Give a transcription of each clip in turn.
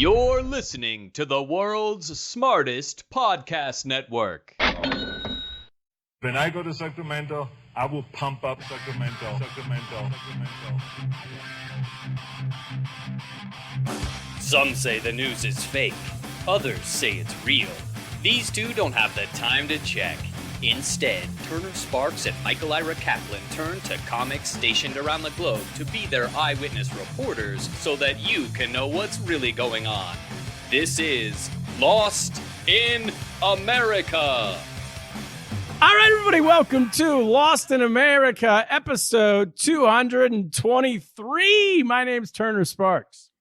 You're listening to the world's smartest podcast network. When I go to Sacramento, I will pump up Sacramento. Some say the news is fake. Others say it's real. These two don't have the time to check. Instead, Turner Sparks and Michael Ira Kaplan turn to comics stationed around the globe to be their eyewitness reporters so that you can know what's really going on. This is Lost in America. All right, everybody, welcome to Lost in America, episode 223. My name's Turner Sparks.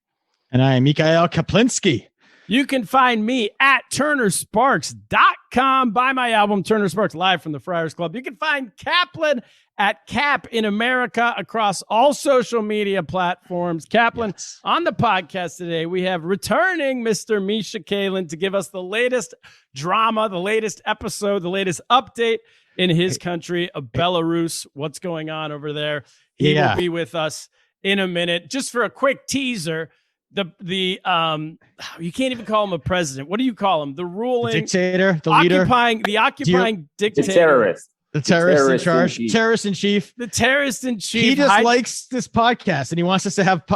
And I am Mikhail Kaplinsky. You can find me at turnersparks.com. Buy my album, Turner Sparks, live from the Friars Club. You can find Kaplan at Cap in America across all social media platforms. Kaplan, on the podcast today, we have returning Mr. Misha Kalhin to give us the latest drama, the latest episode, the latest update in his country of Belarus. What's going on over there? He will be with us in a minute. Just for a quick teaser, you can't even call him a president. What do you call him? The ruling dictator, the leader, the occupying dictator, the terrorist in charge, terrorist in chief, the terrorist in chief. He just likes this podcast and he wants us to have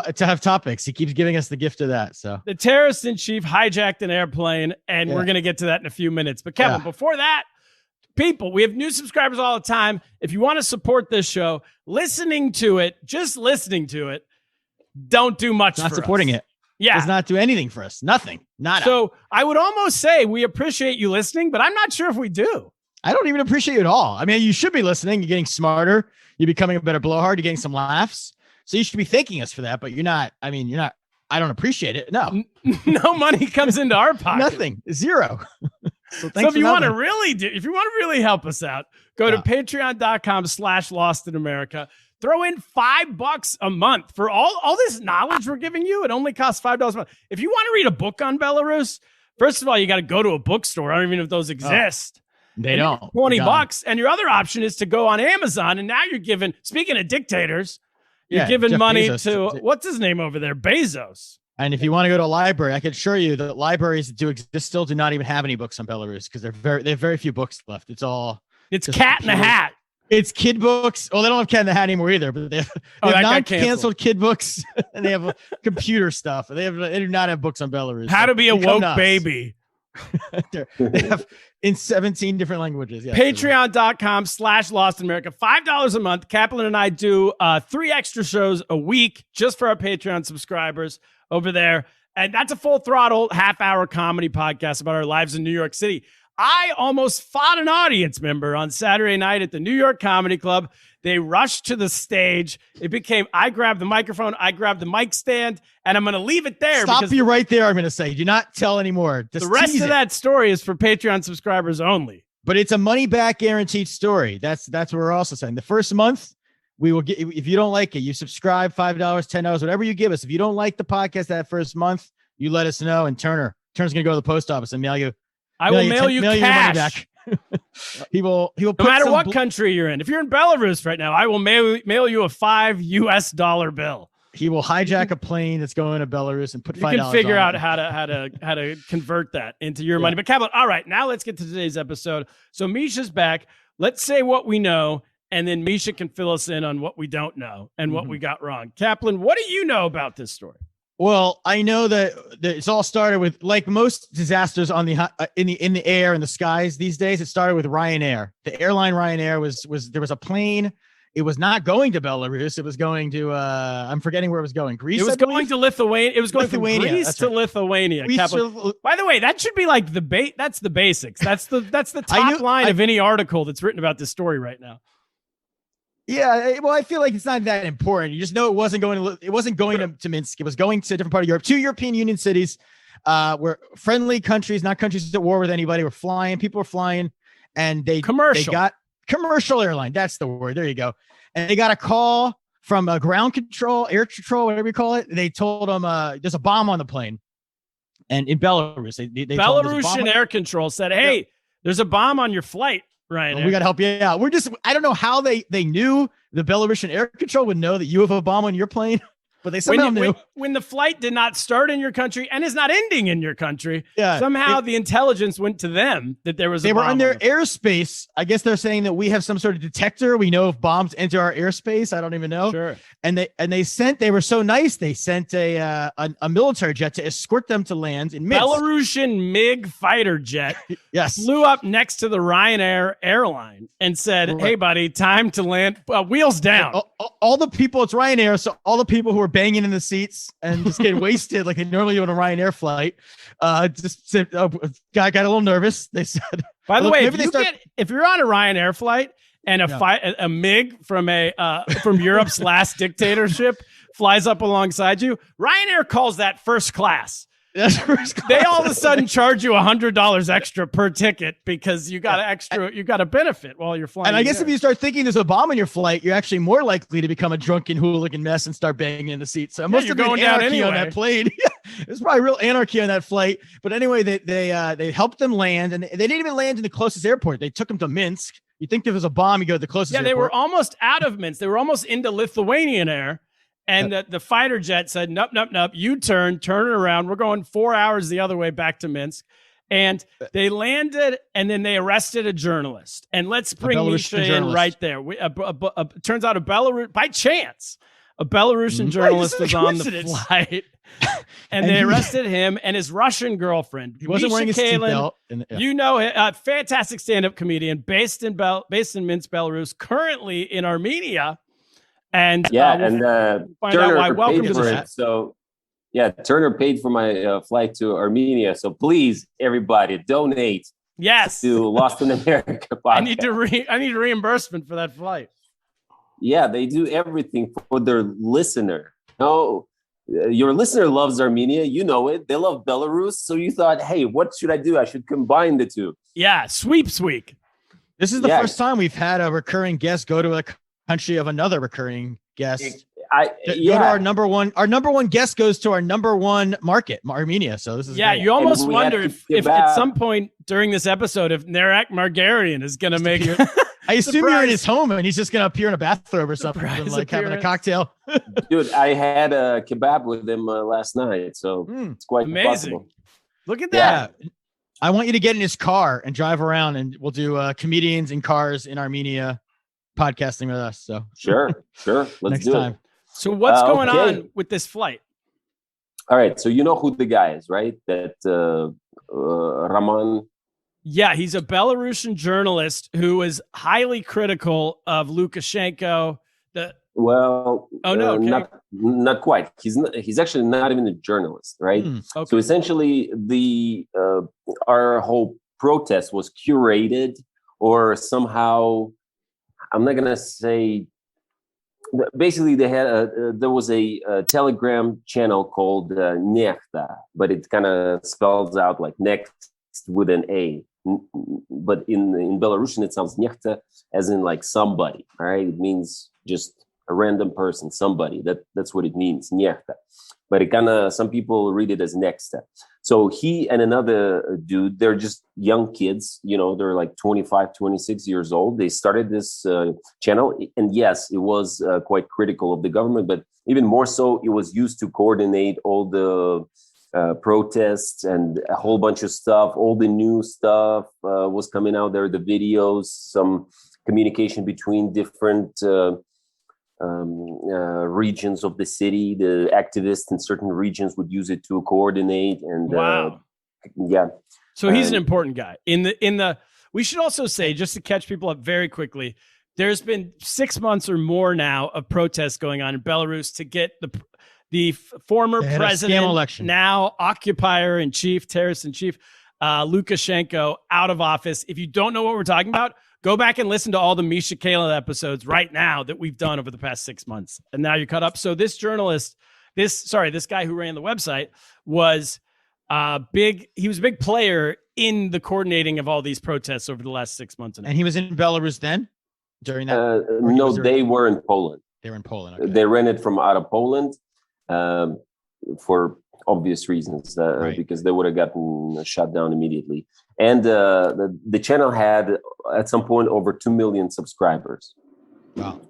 topics. He keeps giving us the gift of that. So the terrorist in chief hijacked an airplane, and we're going to get to that in a few minutes. But Kevin, before that, people, we have new subscribers all the time. If you want to support this show, just listening to it, don't do much not for supporting us. it. Yeah. Does not do anything for us. Nothing. Nada. So I would almost say we appreciate you listening, but I'm not sure if we do. I don't even appreciate you at all. I mean, you should be listening. You're getting smarter. You're becoming a better blowhard. You're getting some laughs. So you should be thanking us for that, but you're not. I mean, you're not. I don't appreciate it. No. No money comes into our pocket. Nothing. Zero. So if you want to really help us out, go to patreon.com/Lost in America. Throw in $5 a month for all this knowledge we're giving you. It only costs $5 a month. If you want to read a book on Belarus, first of all, you got to go to a bookstore. I don't even know if those exist. They don't. $20. And your other option is to go on Amazon. And now you're giving, speaking of dictators, you're giving Jeff Money Bezos to, what's his name over there? Bezos. And if you want to go to a library, I can assure you that libraries that do exist still do not even have any books on Belarus because they have very few books left. It's Cat in the Hat. It's kid books. Well, they don't have Cat in the Hat anymore either, but they have non-canceled kid books, and they have computer stuff. They do not have books on Belarus. How to be a woke baby. They have in 17 different languages. Yeah, Patreon.com/Lost in America. $5 a month. Kaplan and I do 3 extra shows a week just for our Patreon subscribers over there. And that's a full throttle, half-hour comedy podcast about our lives in New York City. I almost fought an audience member on Saturday night at the New York Comedy Club. They rushed to the stage. I grabbed the microphone, I grabbed the mic stand, and I'm going to leave it there. Stop you right there, I'm going to say. Do not tell anymore. The rest of that story is for Patreon subscribers only. But it's a money-back guaranteed story. That's what we're also saying. The first month, we will get. If you don't like it, you subscribe, $5, $10, whatever you give us. If you don't like the podcast that first month, you let us know, and Turner's going to go to the post office and mail you. I will mail you cash. He will. No matter what country you're in. If you're in Belarus right now, I will mail you a $5 bill. He will hijack a plane that's going to Belarus and put $5. You can figure out how to convert that into your money. But Kaplan, all right, now let's get to today's episode. So Misha's back. Let's say what we know, and then Misha can fill us in on what we don't know and what we got wrong. Kaplan, what do you know about this story? Well, I know that it's all started with, like most disasters on the in the air and the skies these days. It started with Ryanair. The airline Ryanair was there was a plane. It was not going to Belarus. It was going to I'm forgetting where it was going. Greece. It was going to Lithuania. It was going from Greece to Lithuania. By the way, that should be like that's the basics. That's the top line of any article that's written about this story right now. Yeah, well, I feel like it's not that important. You just know it wasn't going to Minsk. It was going to a different part of Europe, 2 European Union cities, where friendly countries, not countries at war with anybody, were flying. People were flying, and they got commercial airline. That's the word. There you go. And they got a call from ground control, air control, whatever you call it. They told them there's a bomb on the plane, and in Belarus, they Belarusian air control said, "Hey, there's a bomb on your flight." Right. Well, we got to help you out. I don't know how they knew the Belarusian air control would know that you have a bomb on your plane. but they somehow knew. When the flight did not start in your country and is not ending in your country, yeah, somehow the intelligence went to them that there was they a were bomb on their airspace. I guess they're saying that we have some sort of detector. We know if bombs enter our airspace. I don't even know. Sure. And they were so nice. They sent a military jet to escort them to land in Minsk. Belarusian MiG fighter jet yes. flew up next to the Ryanair airline and said, Right. "Hey, buddy, time to land. Wheels down." All the people, it's Ryanair, so all the people who were banging in the seats and just getting wasted like they normally do on a Ryanair flight, just said, got a little nervous. They said, By the way, if you're on a Ryanair flight and a MiG from Europe's last dictatorship flies up alongside you, Ryanair calls that first class. That's first class. They all of a sudden charge you $100 extra per ticket because you got a benefit while you're flying. And I guess if you start thinking there's a bomb in your flight, you're actually more likely to become a drunken hooligan mess and start banging in the seat. So it must have been anarchy on that plane. There's probably real anarchy on that flight. But anyway, they helped them land, and they didn't even land in the closest airport. They took them to Minsk. You think there was a bomb, you go to the closest airport. They were almost out of Minsk. They were almost into Lithuanian air. And the fighter jet said, nope, turn it around. We're going 4 hours the other way back to Minsk. And they landed, and then they arrested a journalist. And let's bring Misha in right there. Turns out by chance, a Belarusian journalist was on the flight. And they arrested him and his Russian girlfriend. He wasn't wearing his seatbelt. You know, a fantastic stand-up comedian based in Minsk, Belarus, currently in Armenia. And find Turner out why. Welcome to that. So, Turner paid for my flight to Armenia. So please, everybody, donate. Yes, to Lost in America podcast. I need reimbursement for that flight. Yeah, they do everything for their listener. No, your listener loves Armenia. You know it. They love Belarus. So you thought, hey, what should I do? I should combine the two. Yeah, sweeps week. This is the first time we've had a recurring guest go to a country of another recurring guest. Go to our number one guest goes to our number one market, Armenia. So this is great. You almost wonder if at some point during this episode, if Narek Margarian is going to make it. I assume you're in his home and he's just going to appear in a bathrobe or something, like having a cocktail. Dude, I had a kebab with him last night, so it's quite amazing. Possible. Look at that. Yeah. I want you to get in his car and drive around, and we'll do comedians in cars in Armenia podcasting with us. So sure. Let's do it. So what's going on with this flight? All right. So you know who the guy is, right? That Raman. Yeah, he's a Belarusian journalist who is highly critical of Lukashenko. Not quite. He's actually not even a journalist, right? Okay. So essentially, our whole protest was curated, or somehow, I'm not gonna say. Basically, they had there was a Telegram channel called Nechta, but it kind of spells out like next with an A. But in Belarusian, it sounds Nechta as in like somebody. All right, it means just a random person, somebody. That's what it means, Nechta. But it kind of, some people read it as Nexta. So he and another dude, they're just young kids, they're like 25, 26 years old. They started this channel. And yes, it was quite critical of the government, but even more so, it was used to coordinate all the protests and a whole bunch of stuff. All the new stuff was coming out there, the videos, some communication between different regions of the city. The activists in certain regions would use it to coordinate. And so he's an important guy in the we should also say, just to catch people up very quickly, there's been 6 months or more now of protests going on in Belarus to get the former president, now occupier in chief, terrorist in chief, Lukashenko, out of office. If you don't know what we're talking about, go back and listen to all the Misha Kalhin episodes right now that we've done over the past 6 months. And now you're caught up. So this journalist, this guy who ran the website was big. He was a big player in the coordinating of all these protests over the last 6 months. And he was in Belarus then during that? No, they were in Poland. They were in Poland. Okay. They ran it from out of Poland for obvious reasons, because they would have gotten shut down immediately. And the channel had, at some point, over 2 million subscribers. Wow.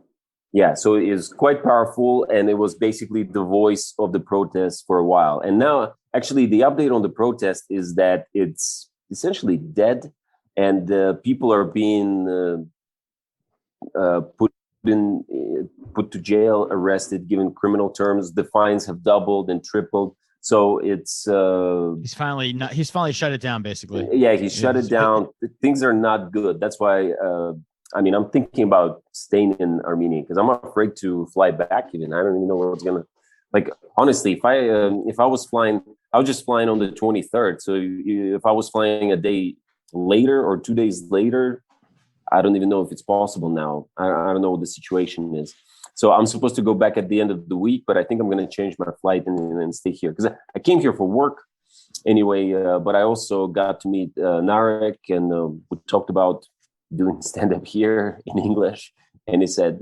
Yeah, so it is quite powerful, and it was basically the voice of the protest for a while. And now, actually, the update on the protest is that it's essentially dead, and people are being put to jail, arrested, given criminal terms. The fines have doubled and tripled. So it's he's finally shut it down, basically. Yeah, he shut it down. Things are not good. That's why. I'm thinking about staying in Armenia because I'm afraid to fly back. Even I don't even know what's gonna. Like honestly, if I was flying, I was just flying on the 23rd. So if I was flying a day later or 2 days later, I don't even know if it's possible now. I don't know what the situation is. So I'm supposed to go back at the end of the week, but I think I'm going to change my flight and stay here because I came here for work anyway. But I also got to meet Narek, and we talked about doing stand-up here in English. And he said,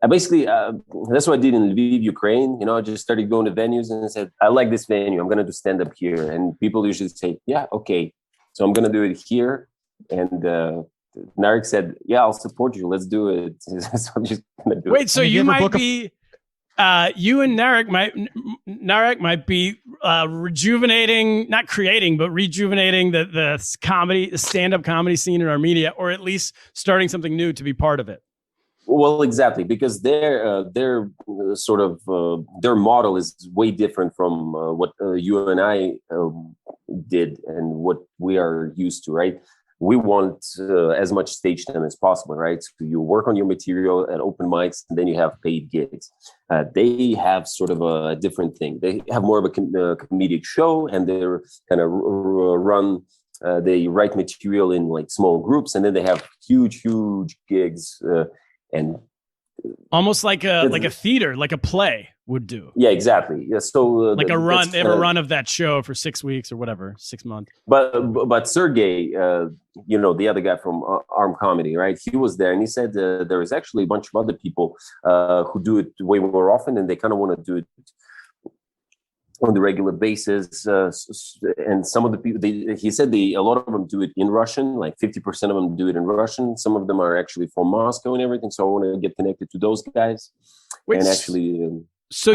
basically, that's what I did in Lviv, Ukraine. I just started going to venues and I said, I like this venue. I'm going to do stand-up here. And people usually say, yeah, okay. So I'm going to do it here. And Narek said, yeah, I'll support you. Let's do it. So I'm just going to do it. Wait, so you might be... you and Narek might be rejuvenating, not creating, but rejuvenating the stand-up comedy scene in Armenia, or at least starting something new to be part of it. Well, exactly, because their sort of their model is way different from what you and I did and what we are used to, right? We want as much stage time as possible, right? So you work on your material at open mics, and then you have paid gigs. They have sort of a different thing. They have more of a comedic show, and they're kind of run. They write material in like small groups, and then they have huge gigs, and almost like a theater, like a play would do. Yeah, exactly. Yeah, so like a run. They have a run of that show for 6 weeks or whatever, 6 months. But Sergey, the other guy from Arm Comedy, right? He was there, and he said there is actually a bunch of other people who do it way more often, and they kind of want to do it on the regular basis. And some of the people, he said a lot of them do it in Russian, like 50% of them do it in Russian. Some of them are actually from Moscow and everything. So I want to get connected to those guys. Wait, and actually...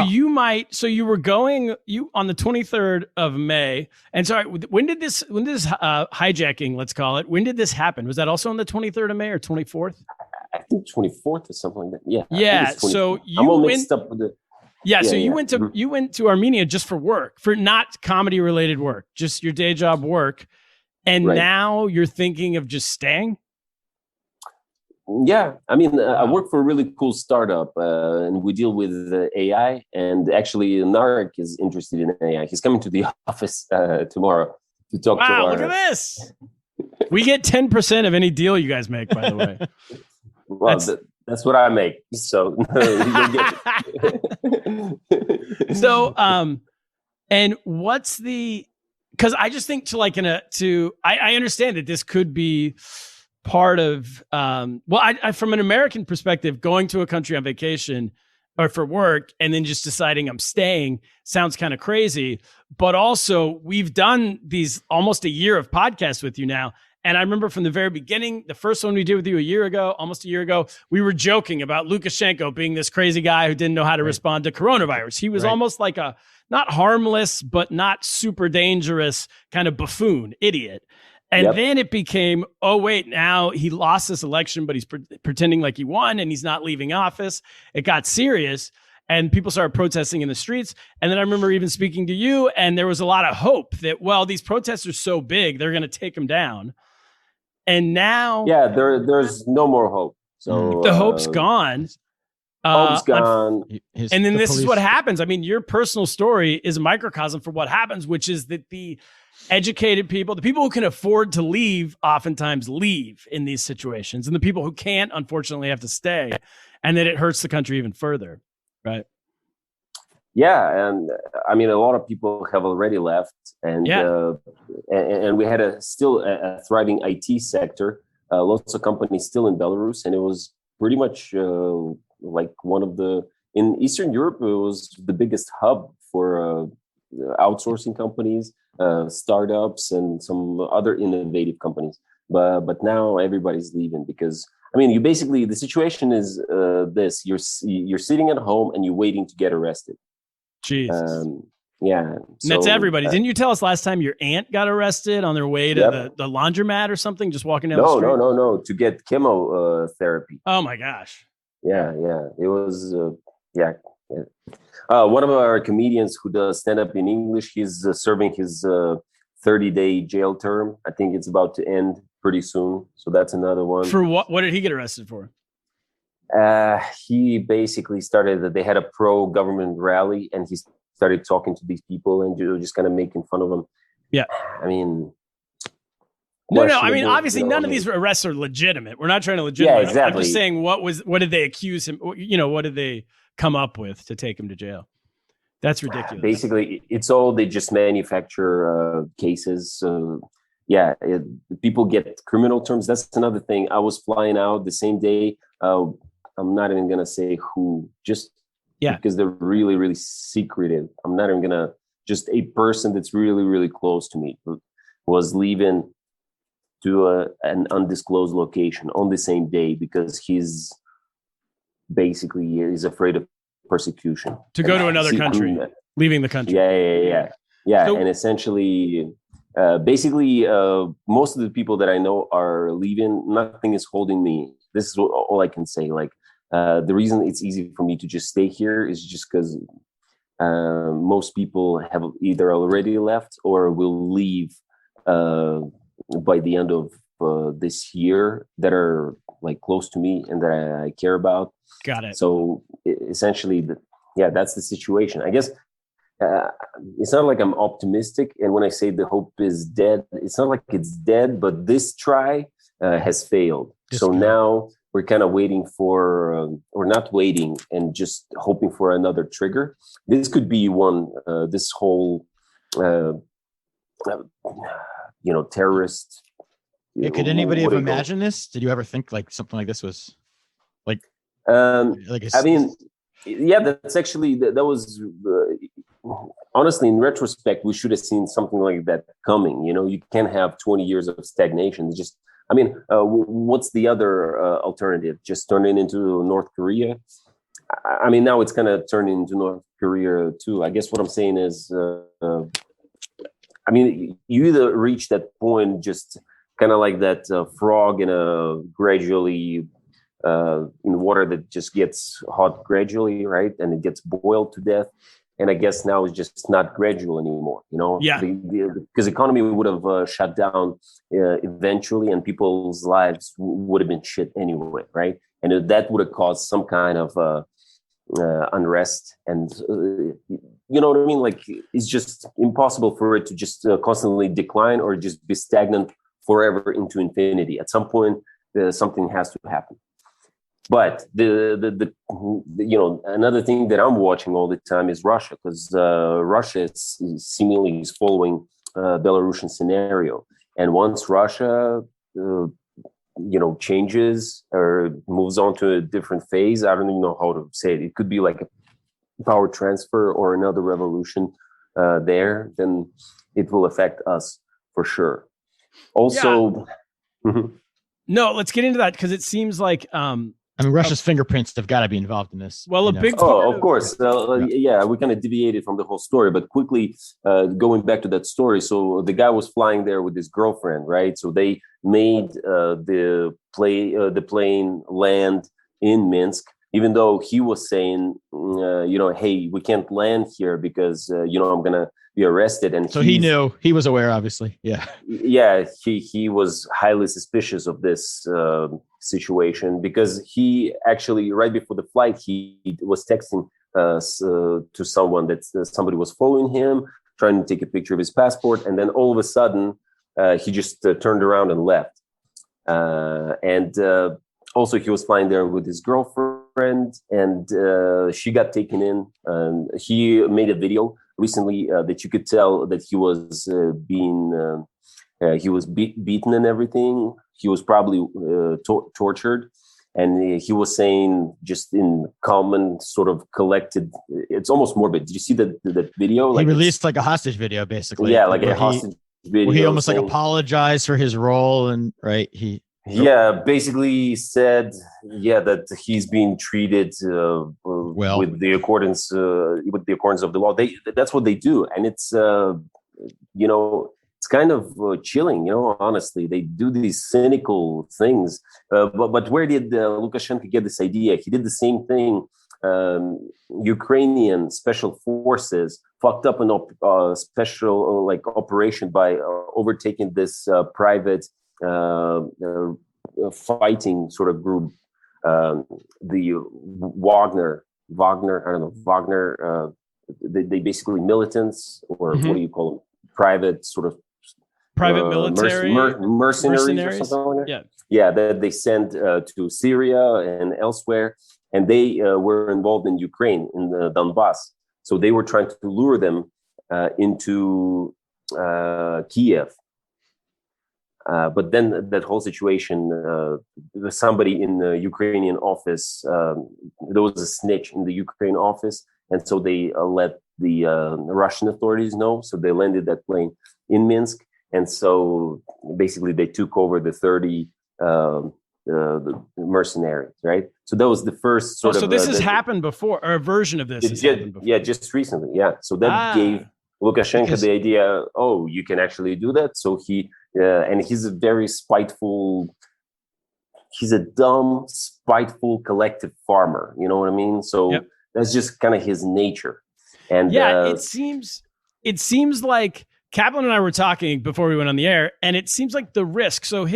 you were going on the 23rd of May. And sorry, when did this hijacking, let's call it, when did this happen? Was that also on the 23rd of May or 24th? I think 24th or something like that. Yeah. Yeah. So I'm all mixed up with the... You went to Armenia just for work, for not comedy related work, just your day job work. And now you're thinking of just staying? Yeah, I work for a really cool startup, and we deal with AI. And actually, Narek is interested in AI. He's coming to the office tomorrow to talk to our... Wow, look at this! We get 10% of any deal you guys make, by the way. Well, that's what I make. So, so, and what's the? Because I just think I understand that this could be part of. I from an American perspective, going to a country on vacation or for work and then just deciding I'm staying sounds kind of crazy. But also, we've done these almost a year of podcasts with you now. And I remember from the very beginning, the first one we did with you almost a year ago, we were joking about Lukashenko being this crazy guy who didn't know how to respond to coronavirus. He was almost like a not harmless, but not super dangerous kind of buffoon, idiot. And then it became, oh, wait, now he lost this election, but he's pretending like he won and he's not leaving office. It got serious and people started protesting in the streets. And then I remember even speaking to you, and there was a lot of hope that, well, these protests are so big, they're going to take them down. And now... Yeah, there's no more hope. So the hope's gone. Hope's gone. And then this is what happens. I mean, your personal story is a microcosm for what happens, which is that the educated people, the people who can afford to leave, oftentimes leave in these situations. And the people who can't, unfortunately, have to stay. And then it hurts the country even further. Right. Yeah, and a lot of people have already left, and we had still a thriving IT sector. Lots of companies still in Belarus, and it was pretty much like one of in Eastern Europe. It was the biggest hub for outsourcing companies, startups, and some other innovative companies. But now everybody's leaving because I mean, you basically, the situation is this: you're sitting at home and you're waiting to get arrested. Jesus. Yeah, and that's everybody. Didn't you tell us last time your aunt got arrested on their way to the laundromat or something, just walking down the street? No, to get chemo therapy. Oh my gosh. Yeah, it was one of our comedians who does stand up in English. He's serving his 30-day jail term. I think it's about to end pretty soon. So that's another one. For what? What did he get arrested for? He basically started. They had a pro-government rally, and he started talking to these people and just kind of making fun of them. Yeah. I mean, no. I mean, obviously, none of these arrests are legitimate. We're not trying to legitimize. Yeah, exactly. I'm just saying, what did they accuse him? What did they come up with to take him to jail? That's ridiculous. Basically, it's all they just manufacture cases. People get criminal terms. That's another thing. I was flying out the same day. I'm not even gonna say who. Just because they're really, really secretive. I'm not even gonna. Just a person that's really, really close to me was leaving to an undisclosed location on the same day because he's basically is afraid of persecution to go to another country, leaving the country. Yeah. So, and essentially, basically, most of the people that I know are leaving. Nothing is holding me. This is all I can say. Like. The reason it's easy for me to just stay here is just because most people have either already left or will leave by the end of this year that are like close to me and that I care about. Got it. So essentially, that's the situation. I guess it's not like I'm optimistic. And when I say the hope is dead, it's not like it's dead, but this try has failed. Now we're kind of waiting for, or not waiting and just hoping for another trigger. This could be one, this whole, terrorist. Could anybody have imagined this? Did you ever think like something like this was like, that's actually, that was, honestly, in retrospect, we should have seen something like that coming. You can't have 20 years of stagnation. What's the other alternative? Just turn it into North Korea? I mean, now it's kind of turned into North Korea too. I guess what I'm saying is, you either reach that point just kind of like that frog in a gradually in water that just gets hot gradually, right? And it gets boiled to death. And I guess now it's just not gradual anymore, Yeah. Because the economy would have shut down eventually, and people's lives would have been shit anyway, right? And that would have caused some kind of unrest, and you know what I mean? Like, it's just impossible for it to just constantly decline or just be stagnant forever into infinity. At some point, something has to happen. But the another thing that I'm watching all the time is Russia, because Russia is seemingly following Belarusian scenario, and once Russia changes or moves on to a different phase, I don't even know how to say it. It could be like a power transfer or another revolution there, then it will affect us for sure. Also, no, let's get into that because it seems like Russia's fingerprints have got to be involved in this. Well, a big of course. We kind of deviated from the whole story, but quickly going back to that story. So the guy was flying there with his girlfriend, right? So they made the plane land in Minsk, even though he was saying, hey, we can't land here because I'm gonna be arrested. And so he knew, he was aware, obviously. Yeah. He was highly suspicious of this situation because he actually, right before the flight, he was texting to someone that somebody was following him, trying to take a picture of his passport, and then all of a sudden he just turned around and left. Also, he was flying there with his girlfriend, and she got taken in. He made a video recently that you could tell that he was beaten and everything. He was probably tortured, and he was saying just in common sort of collected. It's almost morbid. Did you see that video? He released like a hostage video, basically. Yeah, like a hostage video. Where he almost like apologized for his role, and right, he Yeah, basically said, that he's being treated with the accordance of the law. That's what they do, and it's it's kind of chilling. Honestly, they do these cynical things. But where did Lukashenko get this idea? He did the same thing. Ukrainian special forces fucked up a special operation by overtaking this private fighting sort of group, the Wagner. I don't know, Wagner. They basically militants, or what do you call them? Private sort of military mercenaries or something like that. Yeah, that they sent to Syria and elsewhere, and they were involved in Ukraine, in the Donbass. So they were trying to lure them into Kiev. But then that whole situation, somebody in the Ukrainian office, there was a snitch in the Ukraine office, and so they let the Russian authorities know. So they landed that plane in Minsk, and so basically they took over the 30 the mercenaries, right? So that was the first sort of. So this has happened before, or a version of this has happened before. Yeah, just recently. Yeah, so that gave Lukashenko the idea. Oh, you can actually do that. So he and he's a very spiteful. He's a dumb, spiteful, collective farmer. You know what I mean? So that's just kind of his nature. And it seems like Kaplan and I were talking before we went on the air, and it seems like the risk. So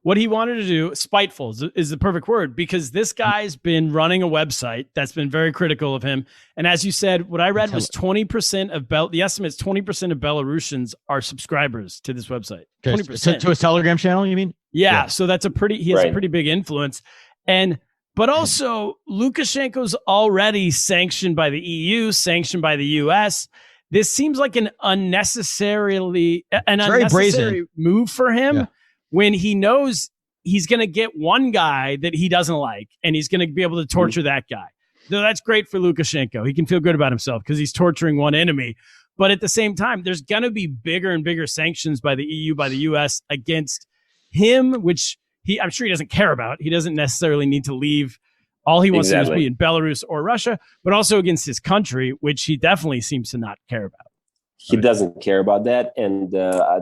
what he wanted to do, spiteful is the perfect word, because this guy's been running a website that's been very critical of him. And as you said, what I read was 20% of the estimate's 20% of Belarusians are subscribers to this website. 20%. To his Telegram channel, you mean? Yeah. So that's he has a pretty big influence. But also Lukashenko's already sanctioned by the EU, sanctioned by the US. This seems like an unnecessary move for him. Yeah. When he knows he's going to get one guy that he doesn't like, and he's going to be able to torture that guy. So that's great for Lukashenko. He can feel good about himself because he's torturing one enemy. But at the same time, there's going to be bigger and bigger sanctions by the EU, by the US against him, which I'm sure he doesn't care about. He doesn't necessarily need to leave. All he wants to do is be in Belarus or Russia, but also against his country, which he definitely seems to not care about. He doesn't care about that, and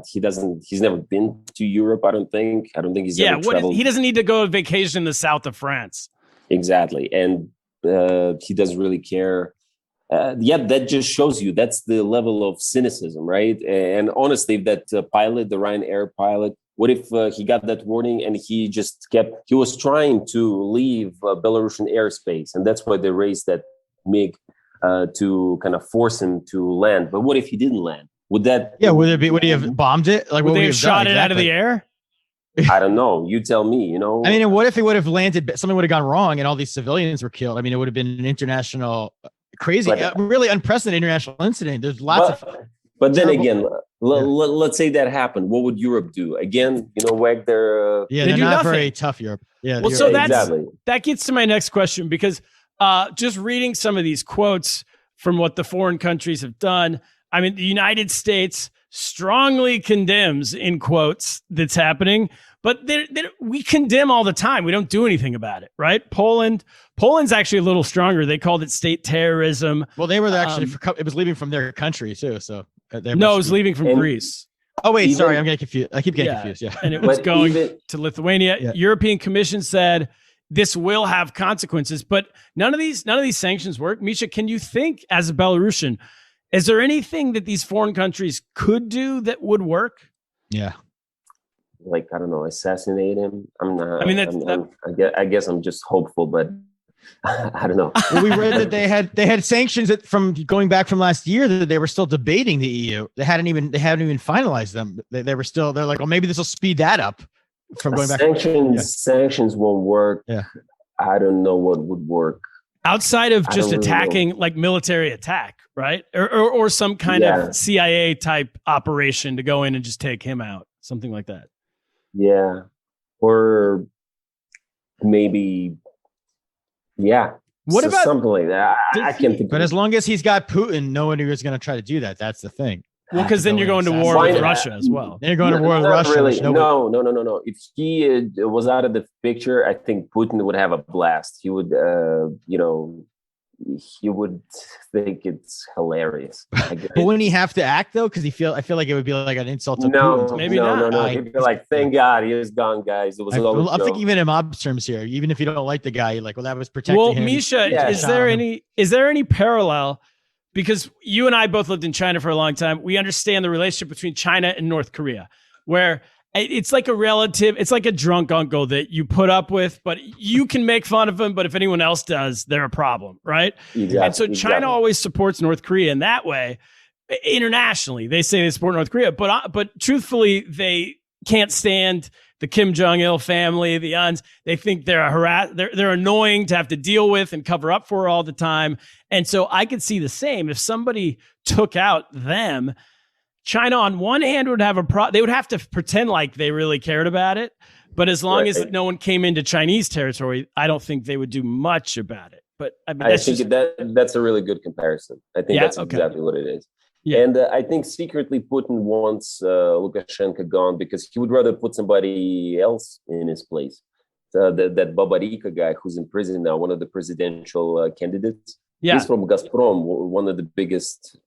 he's never been to Europe. I don't think he's ever traveled. He doesn't need to go on vacation in the south of France. Exactly, and he doesn't really care. That just shows you that's the level of cynicism, right? And honestly, that pilot, the Ryanair pilot, what if he got that warning and he was trying to leave Belarusian airspace, and that's why they raised that MiG. To kind of force him to land. But what if he didn't land? Would he have bombed it? Like, would they have shot it out of the air? I don't know. You tell me, I mean, what if he would have landed, something would have gone wrong and all these civilians were killed? I mean, it would have been an international, crazy, really unprecedented international incident. There's lots But then again, let's say that happened. What would Europe do? Again, wag their... they're not very tough, Europe. Yeah. Well, so that gets to my next question, because just reading some of these quotes from what the foreign countries have done. I mean, the United States strongly condemns, in quotes, that's happening, but we condemn all the time. We don't do anything about it, right? Poland's actually a little stronger. They called it state terrorism. Well, they were actually, it was leaving from their country too. So it was leaving from Greece. Oh wait, sorry, I'm getting confused. I keep getting confused. Yeah, and it was going to Lithuania. Yeah. European Commission said this will have consequences, but none of these sanctions work. Misha, can you think, as a Belarusian, is there anything that these foreign countries could do that would work? Yeah. Like, I don't know, assassinate him. I'm not. I mean, I guess I'm just hopeful, but I don't know. Well, we read that they had sanctions from going back from last year that they were still debating the EU. They hadn't even finalized them. They're like, well, maybe this will speed that up. From going back, sanctions won't work. Yeah, I don't know what would work outside of just attacking, like military attack, right? Or some kind of CIA type operation to go in and just take him out, something like that. Yeah, or maybe, What about something like that? I can't think. But as long as he's got Putin, no one is going to try to do that. That's the thing. Well, because then you're going to war with Russia as well. Then you're going to war with Russia. Really. No. If he was out of the picture, I think Putin would have a blast. He would, he would think it's hilarious. But wouldn't he have to act though? Because I feel like it would be like an insult to Putin. Maybe not. No. He'd be like, "Thank God he is gone, guys." It was. I'm thinking even in mob terms here. Even if you don't like the guy, you're like, well, that was protecting him. Well, Misha, is there any parallel? Because you and I both lived in China for a long time. We understand the relationship between China and North Korea, where it's like a relative, it's like a drunk uncle that you put up with, but you can make fun of him. But if anyone else does, they're a problem, right? Exactly, and so China always supports North Korea in that way. Internationally, they say they support North Korea, but truthfully, they can't stand the Kim Jong-il family, the Uns. They think they're annoying to have to deal with and cover up for all the time. And so I could see the same. If somebody took out them, China on one hand would have they would have to pretend like they really cared about it. But as long as no one came into Chinese territory, I don't think they would do much about it. But I mean, that's a really good comparison. I think that's exactly what it is. Yeah. And I think secretly Putin wants Lukashenko gone because he would rather put somebody else in his place. That Babarika guy who's in prison now, one of the presidential candidates. Yeah. He's from Gazprom, one of the biggest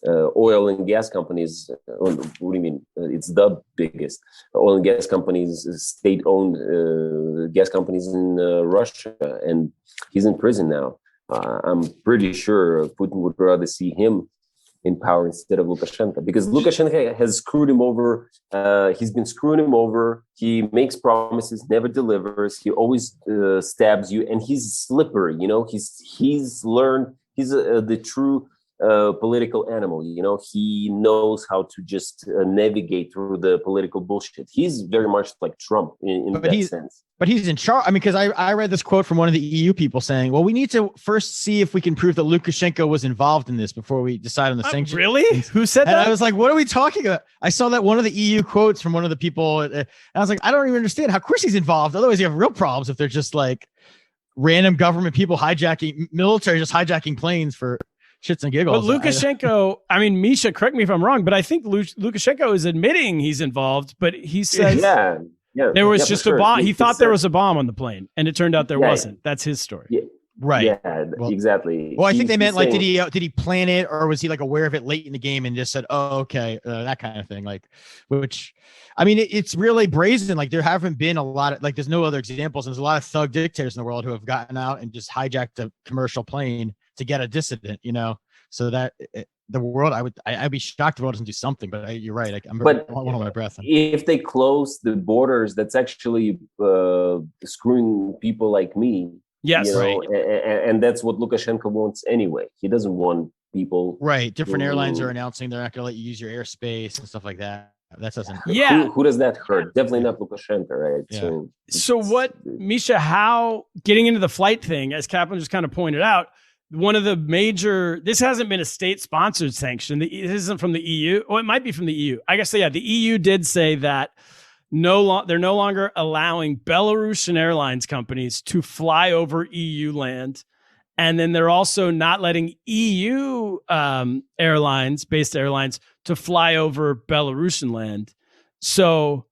oil and gas companies. What do you mean? It's the biggest oil and gas companies, state-owned gas companies in Russia. And he's in prison now. I'm pretty sure Putin would rather see him in power instead of Lukashenko, because Lukashenko has screwed him over. He's been screwing him over. He makes promises, never delivers. He always stabs you, and he's slippery. He's learned. He's the true political animal. He knows how to just navigate through the political bullshit. He's very much like Trump in that sense. But he's in charge. I mean, because I read this quote from one of the EU people saying, well, we need to first see if we can prove that Lukashenko was involved in this before we decide on the sanctions. Really? Who said that? And I was like, what are we talking about? I saw that one of the EU quotes from one of the people. And I was like, I don't even understand. Of course he's involved. Otherwise, you have real problems if they're just like random government people military just hijacking planes for shits and giggles. But Lukashenko, I mean, Misha, correct me if I'm wrong, but I think Lukashenko is admitting he's involved, but he says there was just a bomb. He thought there was a bomb on the plane, and it turned out there wasn't. That's his story. Yeah. Right. Yeah, exactly. Well, I think they meant like, did he plan it, or was he like aware of it late in the game and just said, "Oh, okay," that kind of thing. Like, which, I mean, it's really brazen. Like, there haven't been a lot of there's no other examples. There's a lot of thug dictators in the world who have gotten out and just hijacked a commercial plane to get a dissident. So that the world, I'd be shocked if the world doesn't do something. But you're right. I'm holding my breath. If they close the borders, that's actually screwing people like me. Yes, right. And that's what Lukashenko wants anyway. He doesn't want people. Right. Different airlines are announcing they're not going to let you use your airspace and stuff like that. That doesn't. Yeah. Who does that hurt? Definitely not Lukashenko, right? Yeah. So what, Misha? How getting into the flight thing, as Kaplan just kind of pointed out, one of the major. This hasn't been a state-sponsored sanction. It isn't from the EU. Oh, it might be from the EU. I guess. Yeah, the EU did say that. They're no longer allowing Belarusian airlines companies to fly over EU land. And then they're also not letting EU based airlines to fly over Belarusian land. So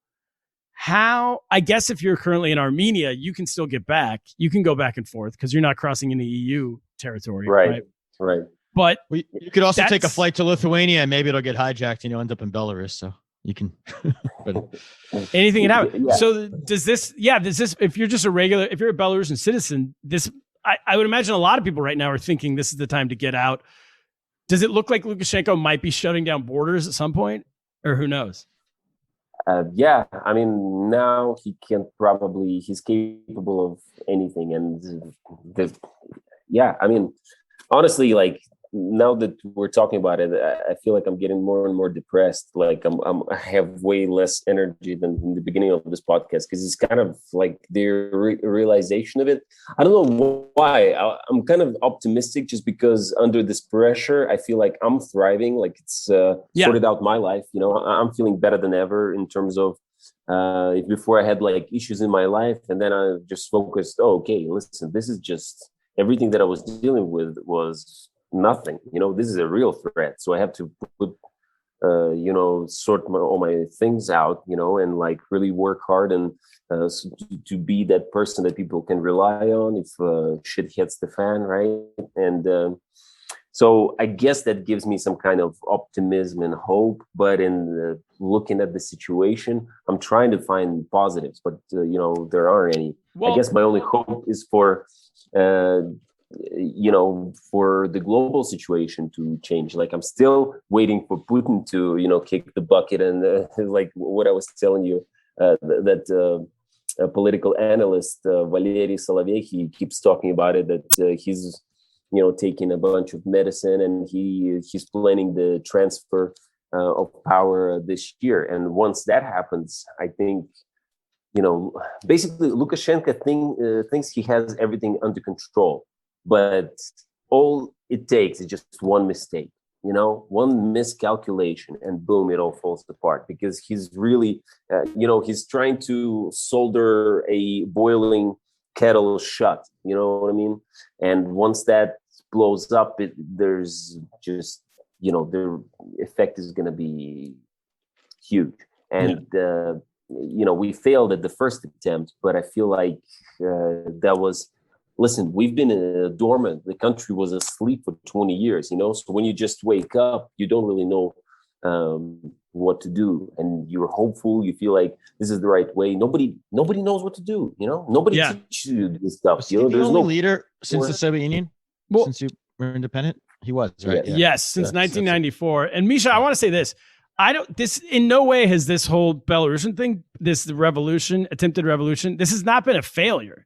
I guess if you're currently in Armenia, you can still get back. You can go back and forth because you're not crossing any EU territory. Right. But you could also take a flight to Lithuania and maybe it'll get hijacked and you'll end up in Belarus. So you can, but anything can happen. Yeah. So does this, if you're just if you're a Belarusian citizen, I would imagine a lot of people right now are thinking this is the time to get out. Does it look like Lukashenko might be shutting down borders at some point, or who knows? I mean, now he's capable of anything. And I mean, honestly, like, now that we're talking about it, I feel like I'm getting more and more depressed. Like I have way less energy than in the beginning of this podcast because it's kind of like the realization of it. I don't know why. I'm kind of optimistic just because under this pressure, I feel like I'm thriving. Like it's sorted out my life. I'm feeling better than ever in terms of before I had like issues in my life, and then I just focused. Oh, okay, listen, this is just everything that I was dealing with was nothing. This is a real threat, so I have to put sort all my things out, and like really work hard and to be that person that people can rely on if shit hits the fan, right? And so I guess that gives me some kind of optimism and hope. But in looking at the situation, I'm trying to find positives, but there aren't any. Well, I guess my only hope is for the global situation to change. Like I'm still waiting for Putin to kick the bucket, and like what I was telling you, that a political analyst Valery Solovey, he keeps talking about it, that he's taking a bunch of medicine, and he's planning the transfer of power this year. And once that happens, I think basically Lukashenko thinks he has everything under control, but all it takes is just one mistake, one miscalculation, and boom, it all falls apart, because he's really he's trying to solder a boiling kettle shut, you know what I mean? And once that blows up, there's just the effect is going to be huge. And we failed at the first attempt, but I feel like listen, we've been dormant. The country was asleep for 20 years, so when you just wake up, you don't really know what to do, and you're hopeful. You feel like this is the right way. Nobody knows what to do. Nobody teaches you this stuff. Was he the only leader since the Soviet Union? Well, since you were independent, he was, right? Yeah. Yes, since 1994. And Misha, I want to say this. This in no way has this whole Belarusian thing, this attempted revolution, this has not been a failure,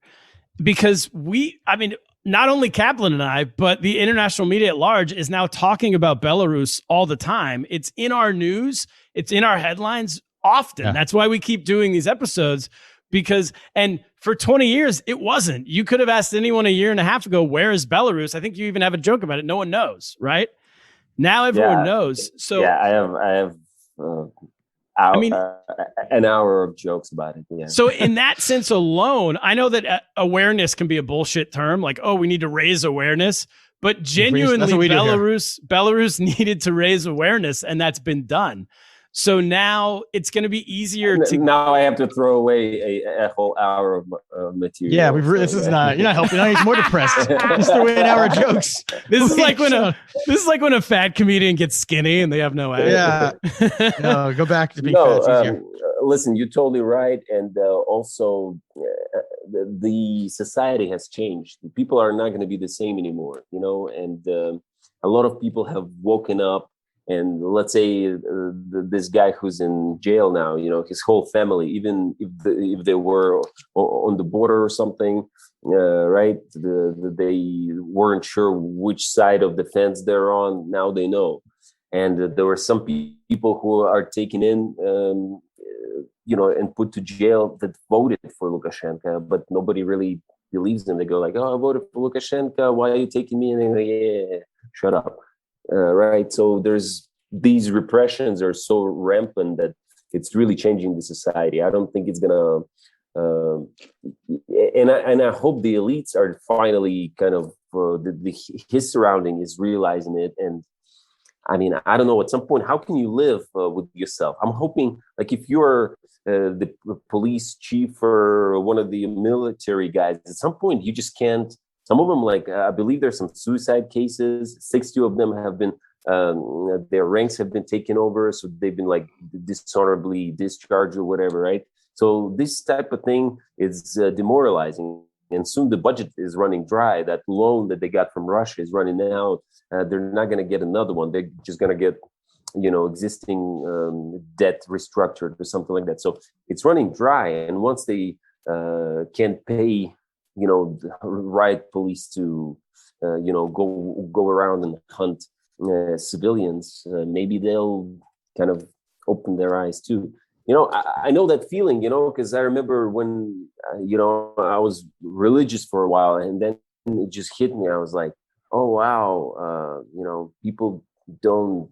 because not only Kaplan and I, but the international media at large is now talking about Belarus all the time. It's in our news. It's in our headlines often. Yeah. That's why we keep doing these episodes, and for 20 years, it wasn't. You could have asked anyone a year and a half ago, where is Belarus? I think you even have a joke about it. No one knows, right? Now everyone knows. So I have an hour of jokes about it. Yeah. So in that sense alone, I know that awareness can be a bullshit term, like, we need to raise awareness, but genuinely Belarus needed to raise awareness, and that's been done. So now it's going to be easier to. Now I have to throw away a whole hour of material. Yeah, this is not. You're not helping. Now he's more depressed. Just throw away an hour of jokes. This is like when a fat comedian gets skinny and they have no act. Yeah. No, go back to being fat. It's easier. Listen, you're totally right, and also the society has changed. People are not going to be the same anymore, and a lot of people have woken up. And let's say this guy who's in jail now, his whole family, even if they were on the border or something, right? They weren't sure which side of the fence they're on. Now they know. And there were some people who are taken in, and put to jail that voted for Lukashenko, but nobody really believes them. They go like, "Oh, I voted for Lukashenko. Why are you taking me?" And they're like, "Yeah, shut up." Right. So there's these repressions are so rampant that it's really changing the society. I don't think it's gonna, and I hope the elites are finally kind of his surrounding is realizing it. And I mean, I don't know. At some point, how can you live with yourself? I'm hoping, like, if you're the police chief or one of the military guys, at some point you just can't. Some of them, like, I believe there's some suicide cases. 60 of them have been, their ranks have been taken over. So they've been like dishonorably discharged or whatever, right? So this type of thing is demoralizing. And soon the budget is running dry. That loan that they got from Russia is running out. They're not going to get another one. They're just going to get, existing debt restructured or something like that. So it's running dry. And once they can't pay, riot police to, go around and hunt civilians, maybe they'll kind of open their eyes too. I know that feeling, because I remember when, I was religious for a while, and then it just hit me. I was like, oh, wow, people don't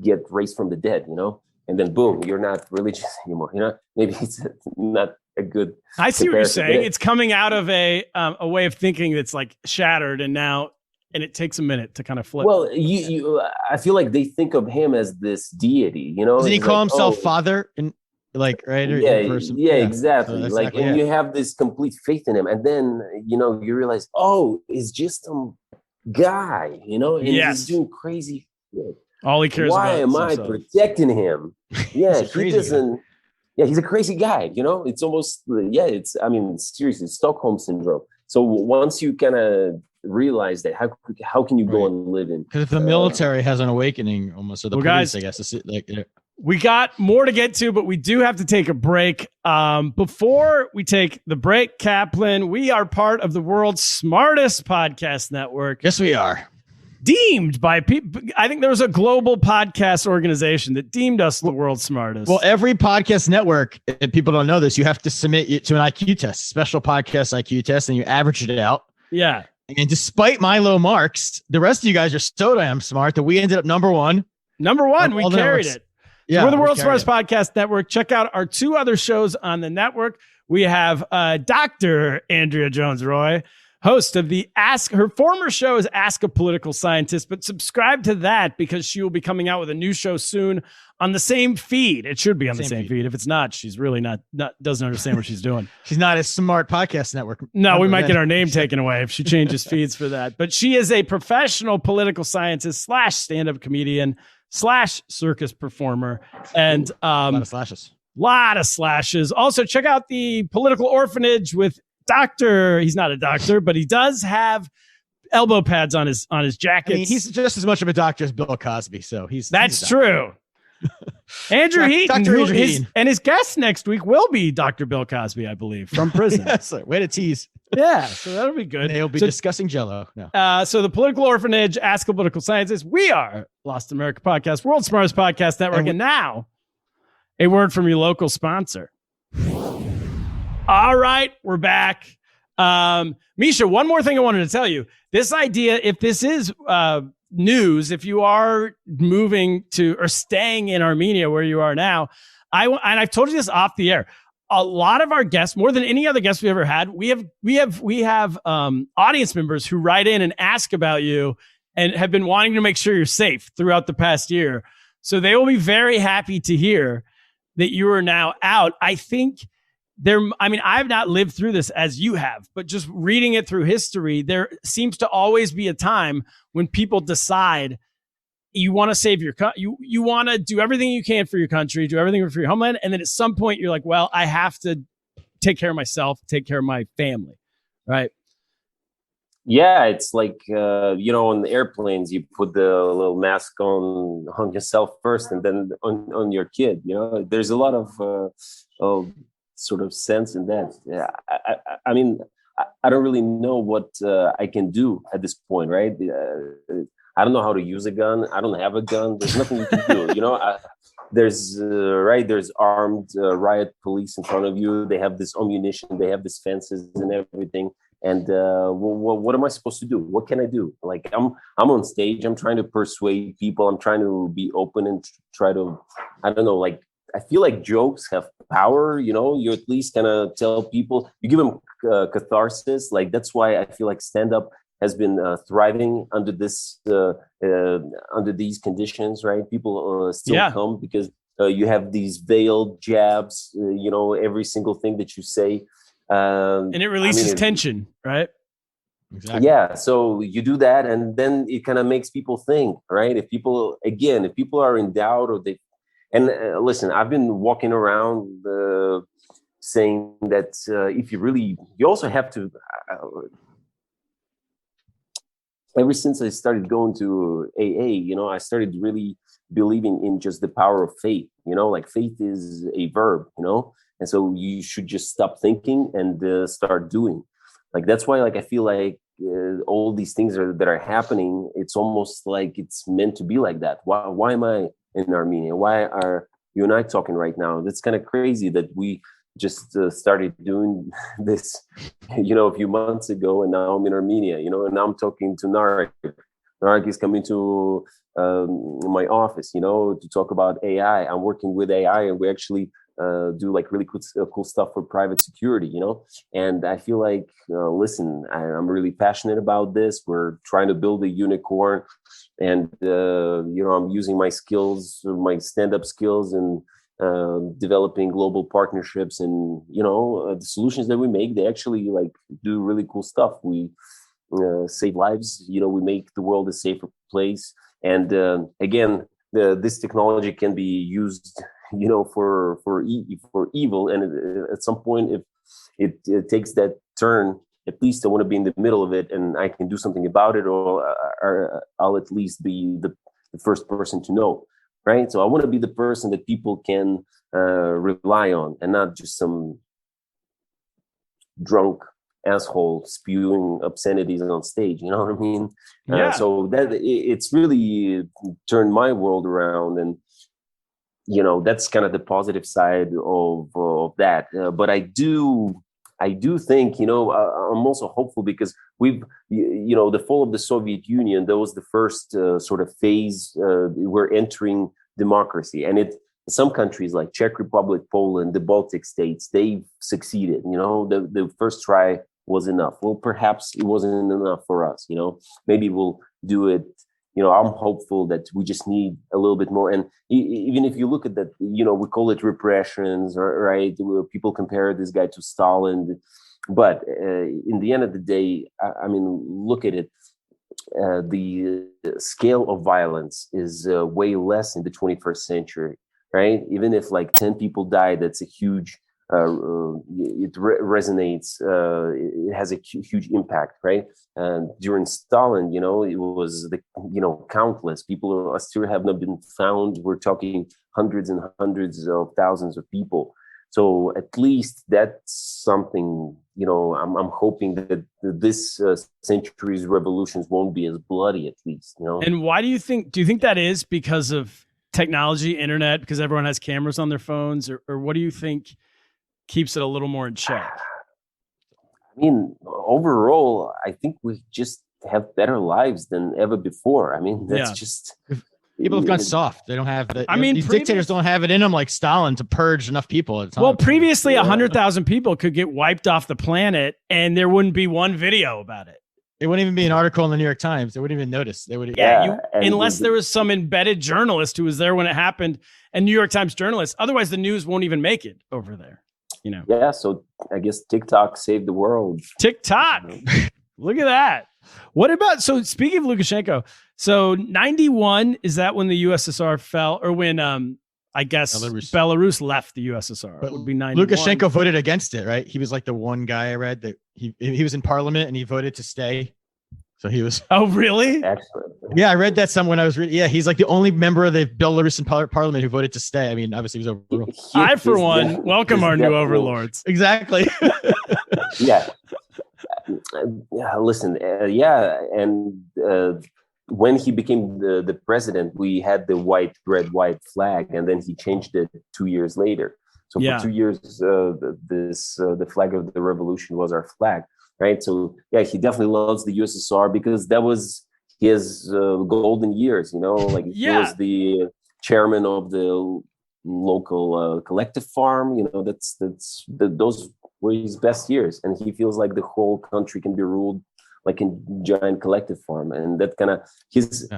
get raised from the dead, and then boom, you're not religious anymore. Maybe it's not a good. I see what you're saying. It's coming out of a way of thinking that's like shattered, and now and it takes a minute to kind of flip. Well, I feel like they think of him as this deity, you know. Doesn't he It's call like, himself oh, father? And like, right? Or yeah, exactly. So that's Like, exactly and it. you have this complete faith in him, and then you realize, oh, it's just some guy, and he's doing crazy shit. All he cares Why about am is I himself. protecting him? Yeah, He's a he crazy doesn't. Yeah, he's a crazy guy. It's almost seriously Stockholm syndrome. So once you kind of realize that, how can you go and live in? Because the military has an awakening almost, or the police, guys, I guess. We got more to get to, but we do have to take a break. Before we take the break, Kaplan, we are part of the world's smartest podcast network. Yes, we are. Deemed by people. I think there was a global podcast organization that deemed us the world's smartest. Well, every podcast network, and people don't know this, you have to submit it to an IQ test, special podcast IQ test, and you average it out. Yeah. And despite my low marks, the rest of you guys are so damn smart that we ended up number one. Number one, we carried it. Yeah, we're the world's smartest podcast network. Check out our two other shows on the network. We have Dr. Andrea Jones-Roy, host of her former show is Ask a Political Scientist, but subscribe to that because she will be coming out with a new show soon on the same feed. It should be on the same feed. If it's not, she's really not doesn't understand what she's doing. She's not a smart podcast network. No, we might get our name taken away if she changes feeds for that. But she is a professional political scientist / stand-up comedian / circus performer. And a lot of slashes. Lot of slashes. Also, check out the Political Orphanage with Doctor. He's not a doctor, but he does have elbow pads on his jacket. I mean, he's just as much of a doctor as Bill Cosby, so that's true. Andrew Heaton, Dr. Andrew Heaton, and his guest next week will be Dr. Bill Cosby, I believe, from prison. Yes, sir. Way to tease. Yeah, so that'll be good. And they'll be discussing Jello. No. So the Political Orphanage, Ask a Political Scientist. We are Lost America Podcast, World's Smartest Podcast Network, and now a word from your local sponsor. All right, we're back. Misha, one more thing I wanted to tell you. This idea, if this is news, if you are moving to or staying in Armenia where you are now, and I've told you this off the air, a lot of our guests, more than any other guests we ever had, we have audience members who write in and ask about you and have been wanting to make sure you're safe throughout the past year. So they will be very happy to hear that you are now out. I think I've not lived through this as you have, but just reading it through history, there seems to always be a time when people decide you want to save your you want to do everything you can for your country, do everything for your homeland, and then at some point you're like, well, I have to take care of myself, take care of my family, right? Yeah, it's like on the airplanes, you put the little mask on yourself first, and then on your kid. There's a lot of sort of sense in that. Yeah, I mean, I don't really know what I can do at this point, right? I don't know how to use a gun. I don't have a gun. There's nothing you can do. There's armed riot police in front of you. They have this ammunition. They have these fences and everything. And what am I supposed to do? What can I do? Like I'm on stage. I'm trying to persuade people. I'm trying to be open and try to, I don't know, like I feel like jokes have power. You at least kind of tell people, you give them catharsis. Like that's why I feel like stand-up has been thriving under these conditions, right? People still come because you have these veiled jabs. Every single thing that you say. Um, and it releases tension, right? Exactly. Yeah. So you do that, and then it kind of makes people think, right? If people are in doubt, or they, and listen, I've been walking around saying that if you also have to. Ever since I started going to AA, I started really believing in just the power of faith. Like faith is a verb, and so you should just stop thinking and start doing. Like that's why, like I feel like all these things that are happening, it's almost like it's meant to be like that. Why am I in Armenia? Why are you and I talking right now? That's kind of crazy that we just started doing this, a few months ago, and now I'm in Armenia, and now I'm talking to Narek. Narek is coming to my office, to talk about AI. I'm working with AI, and we're actually do like really cool stuff for private security, And I feel like, listen, I'm really passionate about this. We're trying to build a unicorn, and I'm using my skills, my stand-up skills, and developing global partnerships, and the solutions that we make, they actually like do really cool stuff. We save lives. We make the world a safer place. And again, this technology can be used, for evil. And at some point, if it takes that turn, at least I want to be in the middle of it, and I can do something about it, or I'll at least be the first person to know, right? So I want to be the person that people can rely on, and not just some drunk asshole spewing obscenities on stage. You know what I mean? Yeah. So that it's really turned my world around, and that's kind of the positive side of that. But I do think, I'm also hopeful, because we've, the fall of the Soviet Union, that was the first sort of phase. We're entering democracy, and some countries like Czech Republic, Poland, the Baltic states, they've succeeded. The first try was enough. Well, perhaps it wasn't enough for us. Maybe we'll do it. I'm hopeful that we just need a little bit more. And even if you look at that, we call it repressions, right? People compare this guy to Stalin, but in the end of the day, I mean, look at it. The scale of violence is way less in the 21st century, right? Even if like 10 people die, that's a huge, it resonates, it has a huge impact, right? And during Stalin, it was countless people still have not been found. We're talking hundreds and hundreds of thousands of people. So at least that's something, I'm hoping that this century's revolutions won't be as bloody, at least, And why do you think that is because of technology, internet, because everyone has cameras on their phones, or what do you think keeps it a little more in check? I mean, overall, I think we just have better lives than ever before. I mean, that's just... People have gone soft. They don't have the. These previous dictators don't have it in them like Stalin to purge enough people at a time. Well, previously, 100,000 people could get wiped off the planet, and there wouldn't be one video about it. It wouldn't even be an article in the New York Times. They wouldn't even notice. They would. Unless there was some embedded journalist who was there when it happened, and New York Times journalists. Otherwise, the news won't even make it over there. Yeah. So I guess TikTok saved the world. TikTok. Look at that. What about, so speaking of Lukashenko, so 91, is that when the USSR fell, or when I guess Belarus left the USSR? But it would be 91. Lukashenko voted against it, right? He was like the one guy I read that he was in parliament and he voted to stay. So he was. Oh, really? Excellent. Yeah, I read that when I was reading. Yeah, he's like the only member of the Belarusian parliament who voted to stay. I mean, obviously he was overruled. I, for one, welcome our new overlords. Exactly. Yeah. Listen, and when he became the president, we had the red, white flag, and then he changed it 2 years later. So for 2 years, the flag of the revolution was our flag, right? So yeah, he definitely loves the USSR because that was his golden years. He was the chairman of the local collective farm. Those were his best years, and he feels like the whole country can be ruled like a giant collective farm, and that kind of his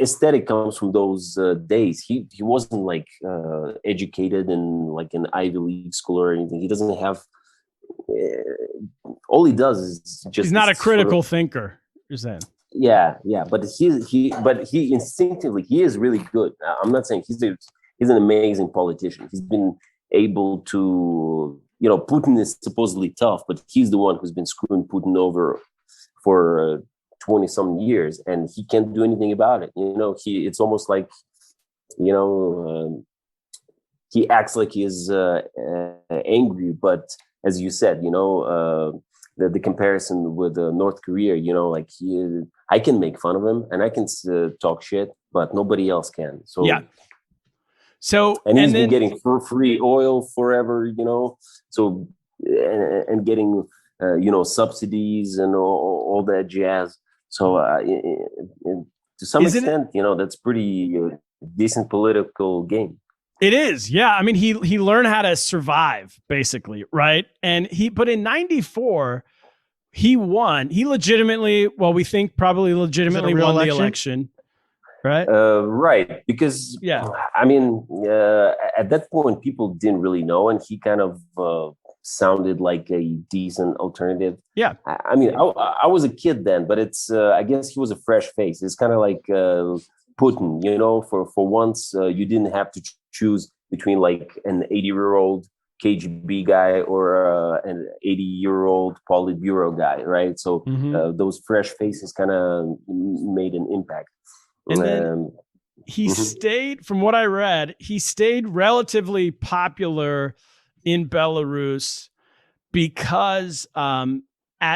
aesthetic comes from those days. He wasn't like educated in like an Ivy League school or anything. He doesn't have. All he does is just. He's not a critical thinker. You're saying. Yeah, but he instinctively he is really good. I'm not saying he's an amazing politician. He's been able to. Putin is supposedly tough, but he's the one who's been screwing Putin over for 20 some years, and he can't do anything about it. It's almost like, he acts like he is angry, but as you said, the comparison with North Korea, I can make fun of him and I can talk shit, but nobody else can. So yeah. So and he's been getting free oil forever, So and getting subsidies and all that jazz. So to some extent, that's pretty decent political game. It is. Yeah. I mean, he learned how to survive basically. Right. But in 94, he won. He legitimately, well, we think probably legitimately won the election. Right. Right. Because, I mean, at that point, people didn't really know. And he kind of sounded like a decent alternative. Yeah. I mean, I was a kid then, but I guess he was a fresh face. It's kind of like Putin, you know, for once, you didn't have to choose between like an 80-year-old KGB guy or an 80-year-old Politburo guy, right? So those fresh faces kind of made an impact. And then he stayed, from what I read, he stayed relatively popular in Belarus because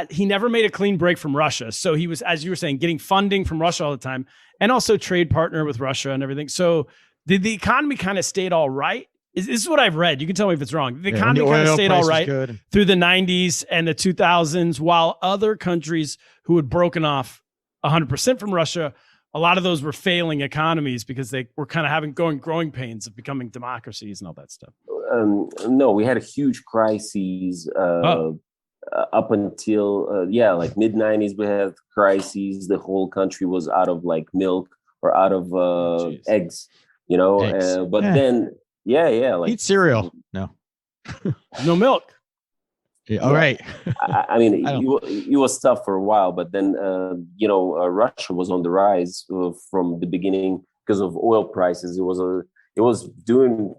he never made a clean break from Russia. So he was, as you were saying, getting funding from Russia all the time and also trade partner with Russia and everything. So did the economy kind of stayed all right? This is what I've read. You can tell me if it's wrong. The economy kind of stayed all right through the 90s and the 2000s, while other countries who had broken off 100% from Russia, a lot of those were failing economies because they were kind of growing pains of becoming democracies and all that stuff. No, we had a huge crises up until like mid 90s. We had crises. The whole country was out of like milk or out of eggs, you know. But then, like eat cereal. No, no milk. Yeah, all right. I mean, it was tough for a while, but then Russia was on the rise from the beginning because of oil prices. It was doing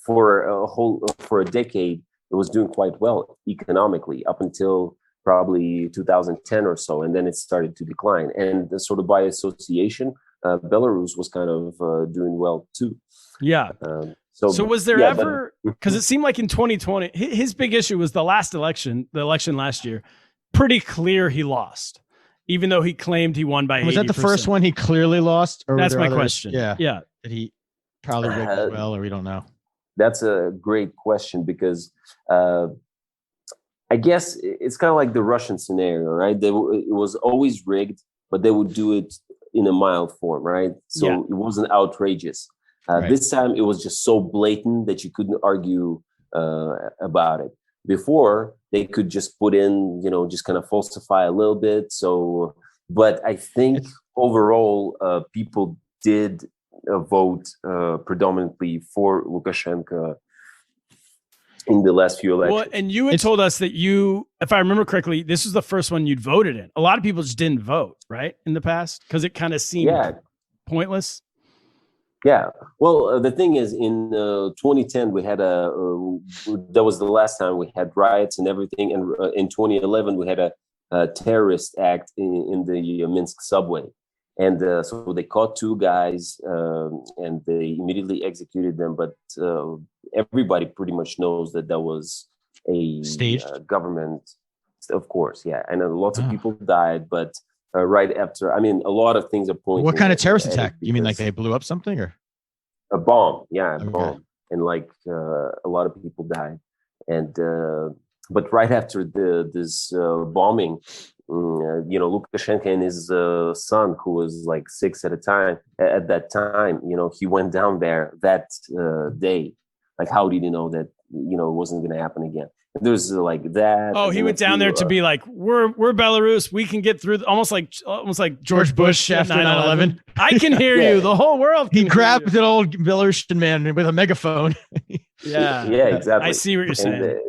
for a decade. It was doing quite well economically up until probably 2010 or so, and then it started to decline. And sort of by association, Belarus was kind of doing well too. Yeah. So was there ever, because it seemed like in 2020, his big issue was the election last year, pretty clear he lost, even though he claimed he won by 80%. Was that the first one he clearly lost? Or that's my question. Yeah. Did he probably rigged as well, or we don't know? That's a great question because I guess it's kind of like the Russian scenario, right? It was always rigged, but they would do it in a mild form, right? So it wasn't outrageous. This time it was just so blatant that you couldn't argue about it. Before, they could just put in, just kind of falsify a little bit. So, but I think overall, people did vote predominantly for Lukashenko in the last few elections. Well, and you had told us that if I remember correctly, this was the first one you'd voted in. A lot of people just didn't vote, right, in the past because it kind of seemed pointless. Yeah. Well, the thing is, in 2010, we had that was the last time we had riots and everything. And in 2011, we had a terrorist act in the Minsk subway. And so they caught two guys and they immediately executed them. But everybody pretty much knows that was a government, of course. Yeah. And lots of people died. But right after, I mean, a lot of things are pointing. What kind of terrorist attack? You mean like they blew up something or? A bomb. Yeah, a bomb. And like a lot of people died. And but right after this bombing, Lukashenko and his son, who was like 6 at that time, he went down there that day. Like, how did he know that, it wasn't going to happen again? There's like that. Oh, he went down there to be like, we're Belarus. We can get through. Almost like George Bush after 9/11. I can hear you. The whole world. He grabbed an old Belarusian man with a megaphone. Yeah, exactly. I see what you're saying.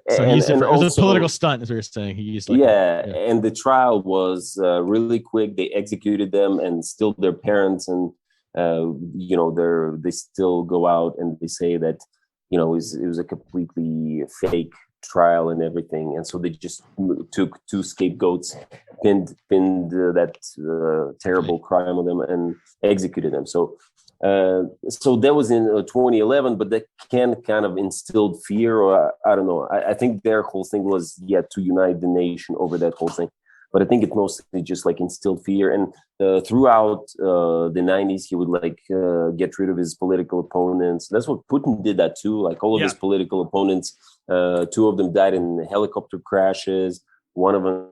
So it was a political stunt, is what you're saying. He used and the trial was really quick. They executed them and still their parents, and they still go out and they say that it was a completely fake trial and everything, and so they just took two scapegoats, pinned that terrible crime on them, and executed them. So that was in 2011, but that kind of instilled fear, or I don't know. I think their whole thing was to unite the nation over that whole thing. But I think it mostly just like instilled fear. And throughout the 90s, he would like get rid of his political opponents. That's what Putin did that too. Like all of his political opponents, 2 of them died in helicopter crashes. One of them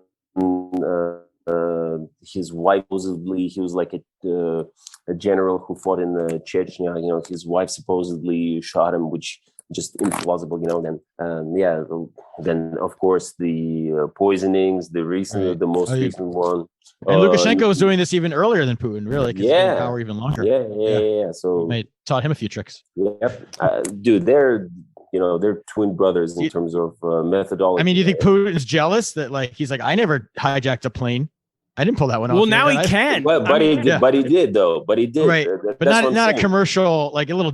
his wife supposedly, he was like a general who fought in Chechnya. His wife supposedly shot him, which just implausible. Then of course the poisonings, the most recent one. And Lukashenko was doing this even earlier than Putin, really, because he's been in power even longer. Yeah. So taught him a few tricks. Yep, dude, they're twin brothers in terms of methodology. I mean, do you think Putin's jealous that he's like, I never hijacked a plane? I didn't pull that one off. Well, now he can. But he did. But he did, though. But he did. Right. But not a commercial, like a little.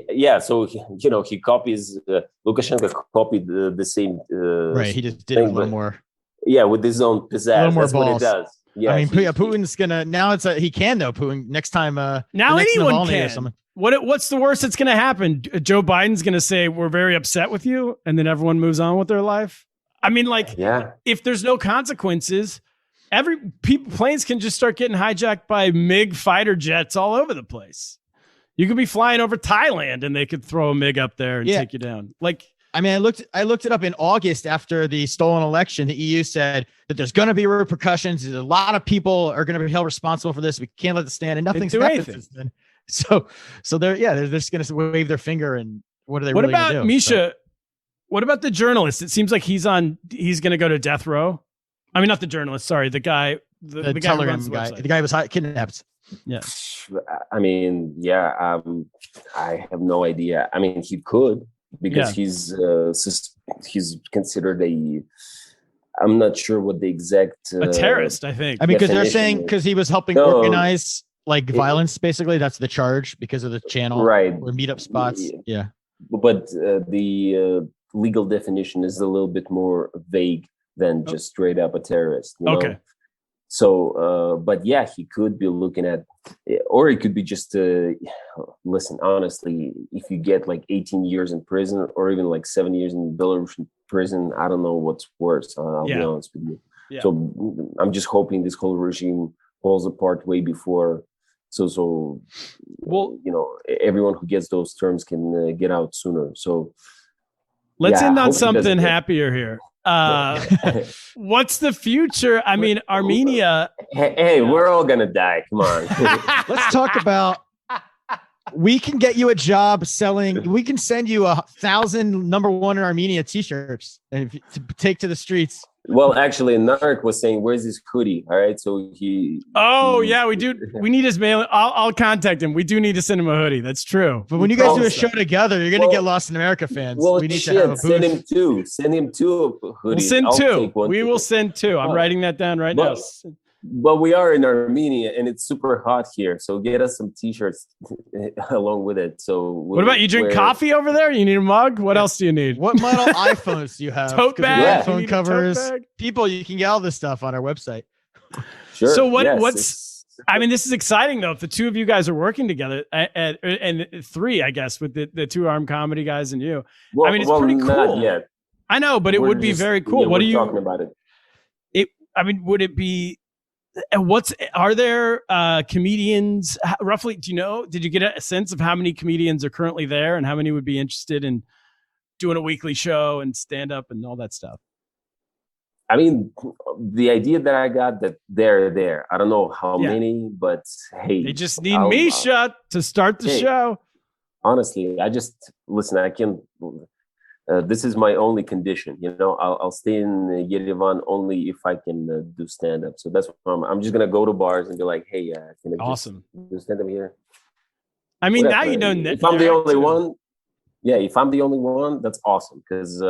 Yeah. So he copies. Lukashenko copied the same. Right. He just did a little more. Yeah, with his own pizzazz. A little more That's balls. what it does. Yeah. I mean, Putin's gonna now. He can though. Putin next time. Now anyone can. What's the worst that's going to happen? Joe Biden's going to say, we're very upset with you. And then everyone moves on with their life. I mean, if there's no consequences, planes can just start getting hijacked by MiG fighter jets all over the place. You could be flying over Thailand and they could throw a MiG up there and take you down. I mean, I looked it up in August after the stolen election. The EU said that there's going to be repercussions. A lot of people are going to be held responsible for this. We can't let it stand, and nothing's happened since then. So they're just going to wave their finger, and what are they? What about do? Misha? What about the journalist? It seems like he's going to go to death row. I mean, not the journalist. Sorry, the guy, the Telegram guy. The guy was kidnapped. Yeah. I mean, I have no idea. I mean, he could because he's considered I'm not sure what the exact a terrorist. I think. I mean, because they're saying because he was helping organize. Violence, basically, that's the charge because of the channel, right? Or meetup spots, yeah. But the legal definition is a little bit more vague than just straight up a terrorist. Okay. So, but yeah, he could be looking at, or it could be just listen. Honestly, if you get 18 years in prison, or even 7 years in Belarusian prison, I don't know what's worse. I'll be honest with you. Yeah. So I'm just hoping this whole regime falls apart way before. So everyone who gets those terms can get out sooner. So let's end on something happier here. What's the future? I mean, Armenia. Hey, we're all gonna die. Come on. Let's talk about. We can get you a job selling. We can send you 1,000 number one in Armenia T-shirts and to take to the streets. Well, actually, Narek was saying, "Where's his hoodie?" All right, so he. Oh yeah, we do. We need his mail. I'll contact him. We do need to send him a hoodie. That's true. But when you guys do a show together, you're gonna get Lost in America fans. Well, we need to have a booth. Send him two. Send him two hoodies. We'll send two. We will send two. I'm writing that down right now. But we are in Armenia and it's super hot here, so get us some T-shirts along with it. So what about you? Drink coffee over there? You need a mug? What else do you need? What model iPhones do you have? Tote bag, phone covers. People, you can get all this stuff on our website. Sure. So what's? I mean, this is exciting though. If the two of you guys are working together, and three, I guess, with the two armed comedy guys and you. Well, I mean, it's pretty cool. Not yet. I know, but it would be very cool. Yeah, what are you talking about it? I mean, would it be? Are there comedians roughly? Do you know? Did you get a sense of how many comedians are currently there and how many would be interested in doing a weekly show and stand up and all that stuff? I mean, the idea that I got that they're there. I don't know how many, but hey, they just need Misha to start the show. Honestly, listen. I can. This is my only condition, I'll stay in Yerevan only if I can do stand up. So that's what I'm just gonna go to bars and be like, hey, can I just do stand up here? I mean, whatever. Now you know. If I'm the only one, if I'm the only one, that's awesome because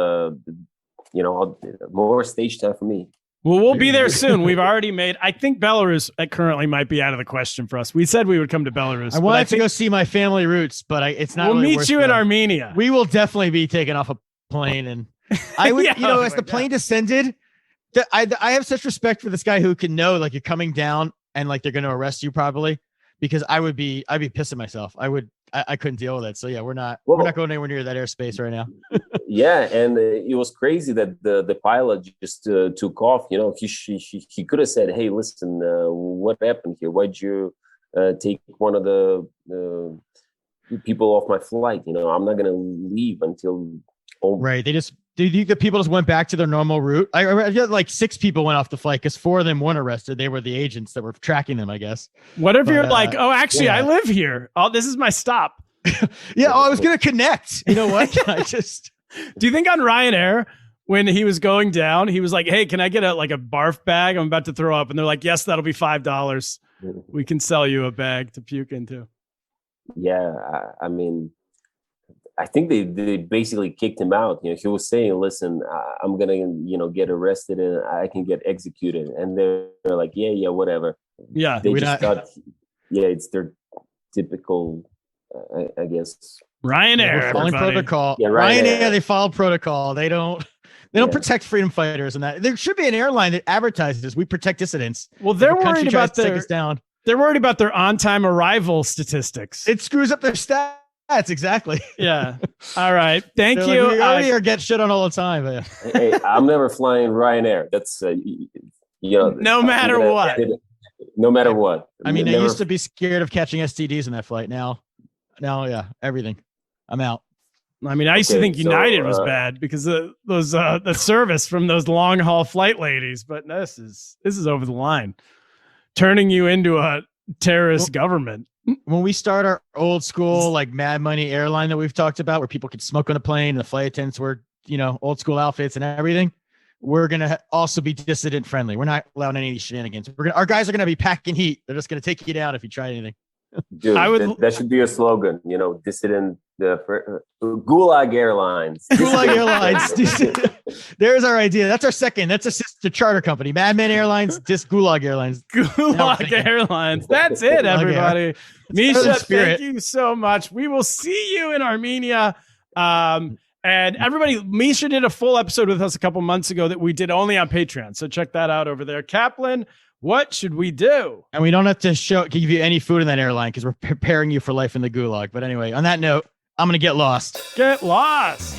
more stage time for me. Well, we'll be there soon. We've already made. I think Belarus currently might be out of the question for us. We said we would come to Belarus. I wanted to go see my family roots, but it's not. We'll really meet you in Armenia. We will definitely be taking off a plane, and I would, as the plane descended, I have such respect for this guy who can know you're coming down and they're going to arrest you probably, because I'd be pissing myself. I couldn't deal with it. So yeah, we're not going anywhere near that airspace right now. Yeah, and it was crazy that the pilot just took off. He could have said, "Hey, listen, what happened here? Why'd you take one of the people off my flight? I'm not gonna leave until." Right, they just Do you think the people just went back to their normal route? I feel like 6 people went off the flight because 4 of them weren't arrested. They were the agents that were tracking them, I guess. What if you're like, oh, actually, I live here. Oh, this is my stop. Yeah. Oh, I was going to connect. You know what? Do you think on Ryanair, when he was going down, he was like, hey, can I get a barf bag? I'm about to throw up. And they're like, yes, that'll be $5. We can sell you a bag to puke into. Yeah. I mean, I think they basically kicked him out. You know, he was saying, listen, I'm going to, get arrested and I can get executed. And they're like, yeah, whatever. Yeah. They just thought, it's their typical, I guess. Ryanair. Following protocol. Yeah, Ryanair, they follow protocol. They don't protect freedom fighters and that. There should be an airline that advertises, we protect dissidents. Well, they're worried about take us down. They're worried about their on-time arrival statistics. It screws up their stats. Exactly. Yeah. All right. Thank you. Like, we already get shit on all the time. But hey, I'm never flying Ryanair. That's no matter what. No matter what. I mean, I used to be scared of catching STDs in that flight. Now, yeah, everything. I'm out. I mean, I used to think United was bad because of those the service from those long haul flight ladies, but this is over the line, turning you into a terrorist government. When we start our old school like Mad Money airline that we've talked about, where people could smoke on a plane and the flight attendants wear old school outfits and everything, we're gonna also be dissident friendly. We're not allowing any of these shenanigans. Our guys are gonna be packing heat. They're just gonna take you down if you try anything. Dude, that should be a slogan. Dissident Gulag Airlines. Gulag Airlines. There's our idea. That's our second. That's a sister charter company. Madman Airlines, Gulag Airlines. Gulag Airlines. That's it, everybody. Misha, thank you so much. We will see you in Armenia. And everybody, Misha did a full episode with us a couple months ago that we did only on Patreon. So check that out over there. Kaplan, what should we do? And we don't have to give you any food in that airline because we're preparing you for life in the Gulag. But anyway, on that note, I'm going to get lost. Get lost.